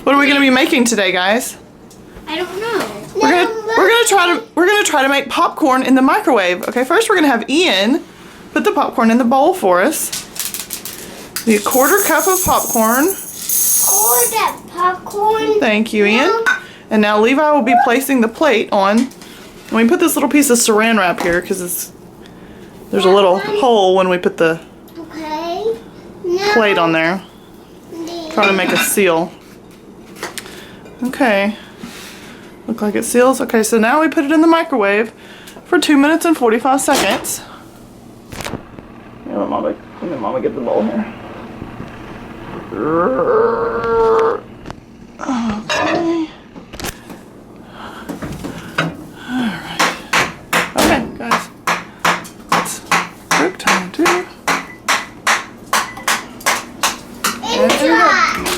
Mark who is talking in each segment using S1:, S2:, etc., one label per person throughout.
S1: What are we gonna be making today, guys?
S2: I don't know.
S1: We're gonna try to make popcorn in the microwave. Okay, first we're gonna have Ian put the popcorn in the bowl for us. The 1/4 cup of popcorn.
S2: Pour that popcorn.
S1: Thank you, Ian. And now Levi will be placing the plate on. And we put this little piece of saran wrap here because there's a little hole when we put the plate on there. Trying to make a seal. Okay. Look like it seals. Okay, so now we put it in the microwave for 2 minutes and 45 seconds. Let Mama get the bowl here. Okay. Alright. Okay, guys. It's group time too.
S2: In trash.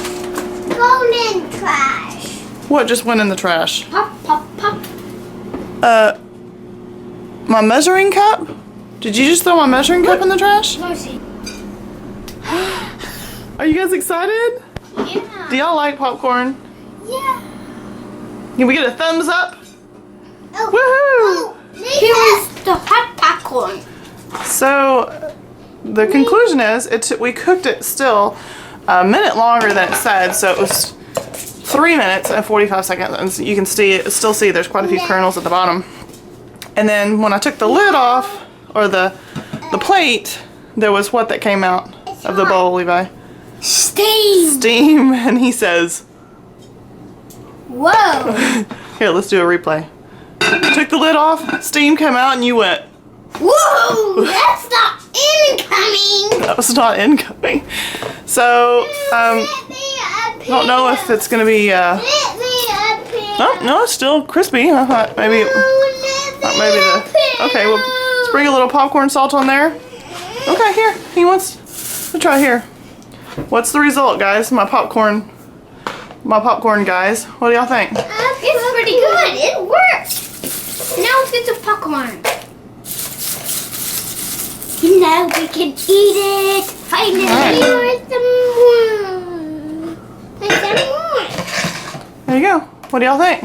S2: Golden trash.
S1: What just went in the trash?
S2: Pop, pop, pop.
S1: My measuring cup? Did you just throw my measuring cup in the trash?
S2: Mercy.
S1: Are you guys excited?
S2: Yeah.
S1: Do y'all like popcorn?
S2: Yeah.
S1: Can we get a thumbs up?
S2: Oh.
S1: Woohoo!
S2: Here is the hot popcorn.
S1: So the conclusion is we cooked it still a minute longer than it said, so it was 3 minutes and 45 seconds, and you can still see there's quite a few kernels at the bottom. And then when I took the lid off, or the plate, there was what that came out of the bowl, Levi?
S2: Steam.
S1: Steam, and he says,
S2: Whoa.
S1: here, let's do a replay. Took the lid off, steam came out, and you went,
S2: Whoa, that's not incoming.
S1: that was not incoming. So, I don't know if it's going to be, oh, no, it's still crispy. I thought maybe okay, well, let's bring a little popcorn salt on there. Okay, here, he wants to try here. What's the result, guys? My popcorn guys. What do y'all think?
S2: It's pretty good. It works. Now let's get some popcorn. Now we can eat it. Finally, here's some more. There's some more.
S1: There you go. What do y'all think?